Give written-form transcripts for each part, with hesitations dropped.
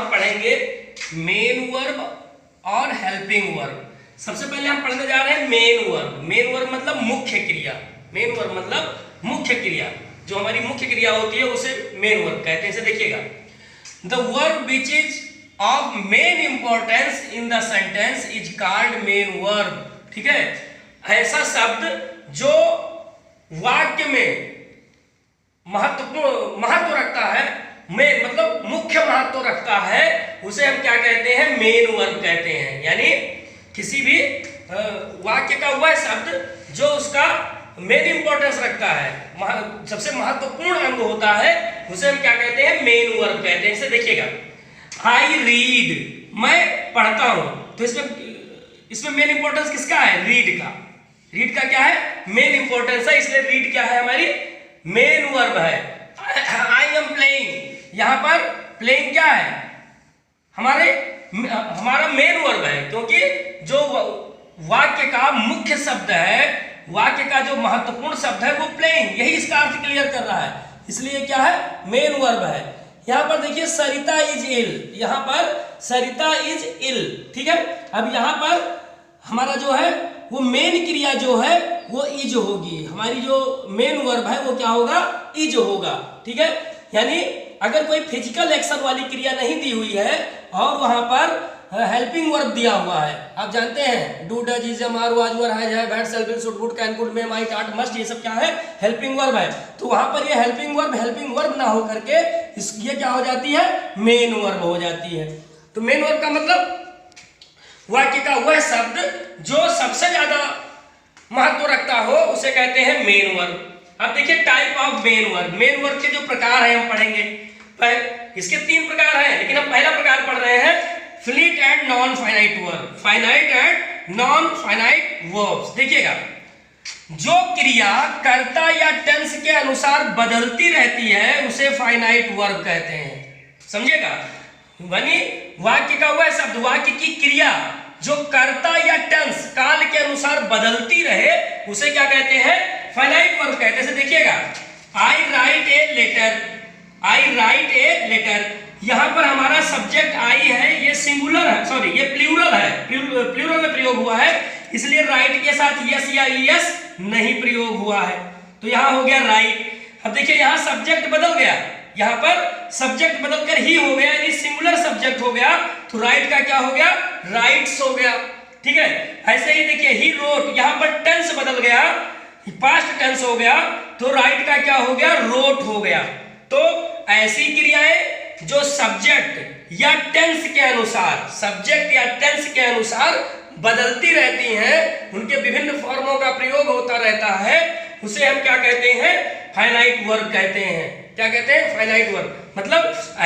हम पढ़ेंगे main verb और हेल्पिंग वर्ब। सबसे पहले हम पढ़ने जा रहे हैं मेन वर्ब। मेन वर्ब मतलब मुख्य क्रिया। मेन वर्ब मतलब मुख्य क्रिया, जो हमारी मुख्य क्रिया होती है उसे मेन वर्ब कहते हैं। इसे देखिएगा, the verb which is of main importance in the sentence is called main verb. ठीक है, ऐसा शब्द जो वाक्य में महत्व रखता है, मेन मतलब मुख्य महत्व रखता है, उसे हम क्या कहते हैं? मेन वर्ब कहते हैं। यानी किसी भी वाक्य का वह शब्द जो उसका मेन इंपॉर्टेंस रखता है, सबसे महत्वपूर्ण अंग होता है, उसे हम क्या कहते हैं? मेन वर्ब कहते हैं। इसे देखिएगा, आई रीड, मैं पढ़ता हूं, तो इसमें मेन इंपॉर्टेंस किसका है? रीड का। रीड का क्या है? मेन इंपॉर्टेंस है, इसलिए रीड क्या है? हमारी मेन वर्ब है। आई एम प्लेइंग, यहां पर प्लेइंग क्या है? हमारा मेन वर्ब है, क्योंकि जो वाक्य का मुख्य शब्द है, वाक्य का जो महत्वपूर्ण शब्द है वो प्लेइंग, यही इसका अर्थ क्लियर कर रहा है, इसलिए क्या है? मेन वर्ब है। यहां पर देखिए सरिता इज इल, यहां पर सरिता इज इल। ठीक है, अब यहां पर हमारा जो है वो मेन क्रिया जो है वो इज होगी। हमारी जो मेन वर्ब है वो क्या होगा? इज होगा। ठीक है, यानी अगर कोई फिजिकल एक्शन वाली क्रिया नहीं दी हुई है और वहां पर हेल्पिंग वर्ब दिया हुआ है, आप जानते हैं do does is am are was were has have had shall will should would can could may might art must, ये सब क्या है? हेल्पिंग वर्ब है। तो वहां पर ये हेल्पिंग वर्ब ना हो करके ये क्या हो जाती है? मेन वर्ब हो जाती है। तो मेन वर्ब का मतलब वाक्य का वह शब्द जो सबसे ज्यादा महत्व रखता हो उसे कहते हैं मेन वर्ब। अब देखिए type of main verb. Main verb के जो प्रकार हैं हम पढ़ेंगे। इसके 3 प्रकार हैं, लेकिन हम पहला प्रकार पढ़ रहे हैं finite and non finite verb. Finite and non finite verbs. देखिएगा, जो क्रिया कर्ता या टेंस के अनुसार बदलती रहती है उसे फाइनाइट वर्ब कहते हैं। समझिएगा, यानी वाक्य का वह शब्द, वाक्य की क्रिया जो कर्ता या टेंस काल के अनुसार बदलती रहे उसे क्या कहते हैं? फाइनाइट वर्ब कहते हैं। देखिएगा, I write a letter, I write a letter, यहां पर हमारा सब्जेक्ट आई है, ये सिंगुलर है, सॉरी ये प्लूरल है, प्लूरल में प्रयोग हुआ है, इसलिए राइट के साथ यस या ईएस नहीं प्रयोग हुआ है, तो यहां हो गया राइट। अब देखिए यहां सब्जेक्ट बदल गया, यहां पर सब्जेक्ट बदलकर ही हो गया, यानी सिंगुलर सब्जेक्ट हो गया, तो राइट का क्या हो गया? राइट्स हो गया। ठीक है, ऐसे ही देखिए ही रोट, यहां पर टेंस बदल गया, पास्ट टेंस हो गया, तो राइट का क्या हो गया? रोट हो गया। तो ऐसी क्रियाएं जो सब्जेक्ट या टेंस के अनुसार, सब्जेक्ट या टेंस के अनुसार बदलती रहती हैं, उनके विभिन्न फॉर्मों का प्रयोग होता रहता है, उसे हम क्या कहते हैं? फाइनाइट वर्ब कहते हैं। क्या कहते हैं? Finite verb. मतलब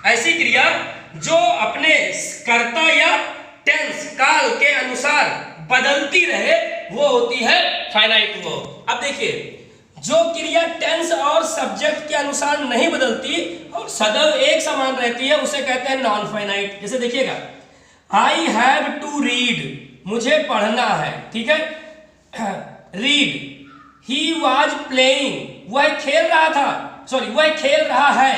ऐसी क्रिया जो अपने कर्ता या टेंस काल के अनुसार बदलती रहे वो होती है फाइनाइट वर्ब। अब देखिए, जो क्रिया टेंस और सब्जेक्ट के अनुसार नहीं बदलती और सदैव एक समान रहती है उसे कहते हैं नॉन फाइनाइट। जैसे देखिएगा, आई हैव टू रीड, मुझे पढ़ना है। ठीक है, रीड, ही वॉज प्लेइंग, वह खेल रहा था, सॉरी वह खेल रहा है,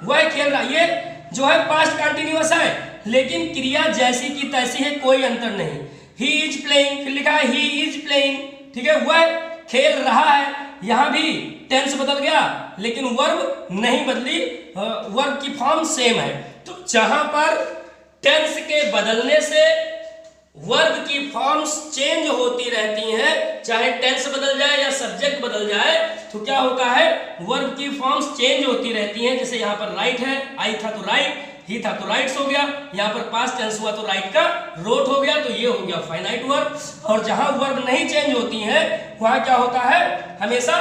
वह खेल रहा, ये जो है पास्ट कंटिन्यूअस है, लेकिन क्रिया जैसी की तैसी है, कोई अंतर नहीं। ही इज प्लेइंग, फिर लिखा है ही इज प्लेइंग। ठीक है, वह खेल रहा है, यहां भी टेंस बदल गया लेकिन वर्ब नहीं बदली, वर्ब की फॉर्म सेम है। तो जहां पर टेंस के बदलने से वर्ब की फॉर्म्स चेंज होती रहती हैं, चाहे टेंस बदल जाए या सब्जेक्ट बदल जाए, तो क्या होता है? वर्ब की फॉर्म्स चेंज होती रहती हैं। जैसे यहाँ पर राइट है, आई था तो राइट, ही था तो राइट्स हो गया, यहाँ पर पास्ट टेंस हुआ तो राइट का रोट हो गया, तो ये हो गया फाइनाइट वर्ब। और जहां वर्ब नहीं चेंज होती हैं वहां क्या होता है? हमेशा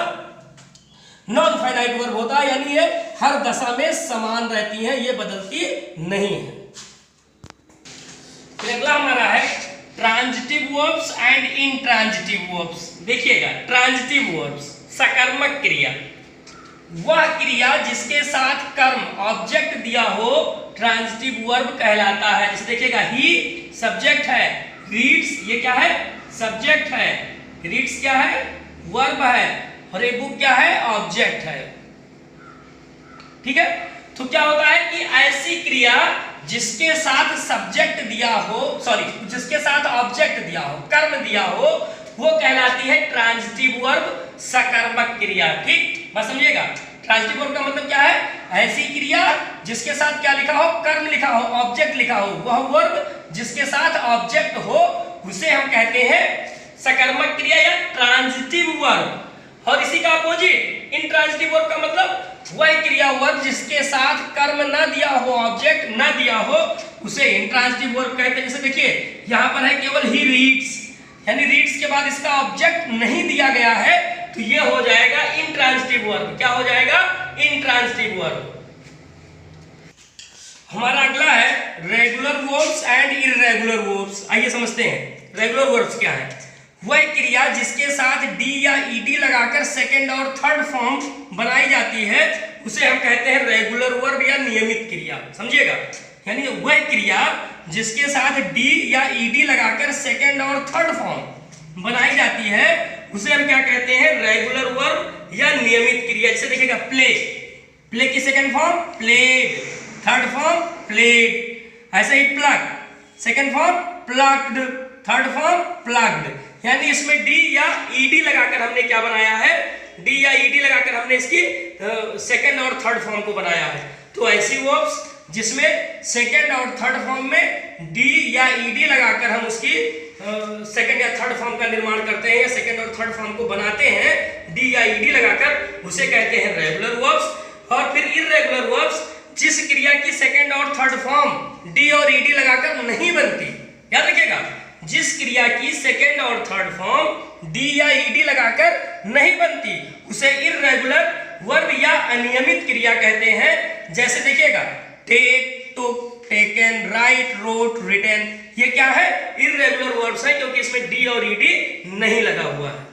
नॉन फाइनाइट वर्ब होता है, यानी ये हर दशा में समान रहती हैं, ये बदलती नहीं है। अगला हमारा है transitive verbs and intransitive verbs. देखिएगा, ट्रांजिटिव वर्ब्स सकर्मक क्रिया, वह क्रिया जिसके साथ कर्म ऑब्जेक्ट दिया हो ट्रांजिटिव वर्ब कहलाता है। जैसे देखिएगा, ही सब्जेक्ट है, रीड्स ये क्या है? सब्जेक्ट है, रीड्स क्या है? वर्ब है, और ए बुक क्या है? ऑब्जेक्ट है। ठीक है, तो क्या होता है कि ऐसी क्रिया जिसके साथ सब्जेक्ट दिया हो, जिसके साथ ऑब्जेक्ट दिया हो, कर्म दिया हो, वो कहलाती है ट्रांजिटिव वर्ब, सकर्मक क्रिया। ठीक, बस समझिएगा। ट्रांजिटिव वर्ब का मतलब क्या है? ऐसी क्रिया जिसके साथ क्या लिखा हो? कर्म लिखा हो, ऑब्जेक्ट लिखा हो। वह वर्ब जिसके साथ ऑब्जेक्ट हो उसे हम कहते हैं सकर्मक क्रिया या ट्रांजिटिव वर्ब। और इसी का अपोजिट इंट्रांजिटिव वर्ब का मतलब वह क्रिया वर्ब जिसके साथ कर्म ना दिया हो, ऑब्जेक्ट ना दिया हो, उसे इंट्रांजिटिव वर्ब कहते हैं। जैसे देखिए यहाँ पर है केवल ही रीड्स, यानी रीड्स के बाद इसका ऑब्जेक्ट नहीं दिया गया है, तो ये हो जाएगा इंट्रांजिटिव वर्ब। क्या हो जाएगा? Intransitive verb. हमारा अगला है regular verbs and irregular verbs. आइए समझते हैं रेगुलर वर्ब्स क्या है। वह क्रिया जिसके साथ डी या ईडी लगाकर सेकंड और थर्ड फॉर्म बनाई जाती है उसे हम कहते हैं रेगुलर वर्ब या नियमित क्रिया। समझिएगा, यानी वह क्रिया जिसके साथ डी या ईडी लगाकर सेकंड और थर्ड फॉर्म बनाई जाती है उसे हम क्या कहते हैं? रेगुलर वर्ब या नियमित क्रिया। जैसे देखिएगा प्ले, प्ले की second form played, third form played. ऐसे ही plug, second form plugged, third form plugged. यानी इसमें डी या ईडी लगाकर हमने क्या बनाया है? डी या ईडी लगाकर हमने इसकी सेकंड और थर्ड फॉर्म को बनाया है। तो ऐसी वर्ब्स जिसमें सेकंड और थर्ड फॉर्म में डी या ईडी लगाकर हम उसकी सेकंड या थर्ड फॉर्म का निर्माण करते हैं या सेकंड और थर्ड फॉर्म को बनाते हैं डी या ईडी लगाकर, उसे कहते हैं रेगुलर वर्ब्स। और फिर इर्रेगुलर वर्ब्स जिस क्रिया की सेकंड और थर्ड फॉर्म डी और ईडी लगाकर नहीं बनती। याद रखिएगा, जिस क्रिया की सेकंड और थर्ड फॉर्म डी या ईडी लगाकर नहीं बनती उसे इर्रेगुलर वर्ब या अनियमित क्रिया कहते हैं। जैसे देखिएगा टेक, टुक, टेकन, राइट, रोट, रिटन। ये क्या है? इर्रेगुलर वर्ब्स है क्योंकि इसमें डी और ईडी नहीं लगा हुआ है।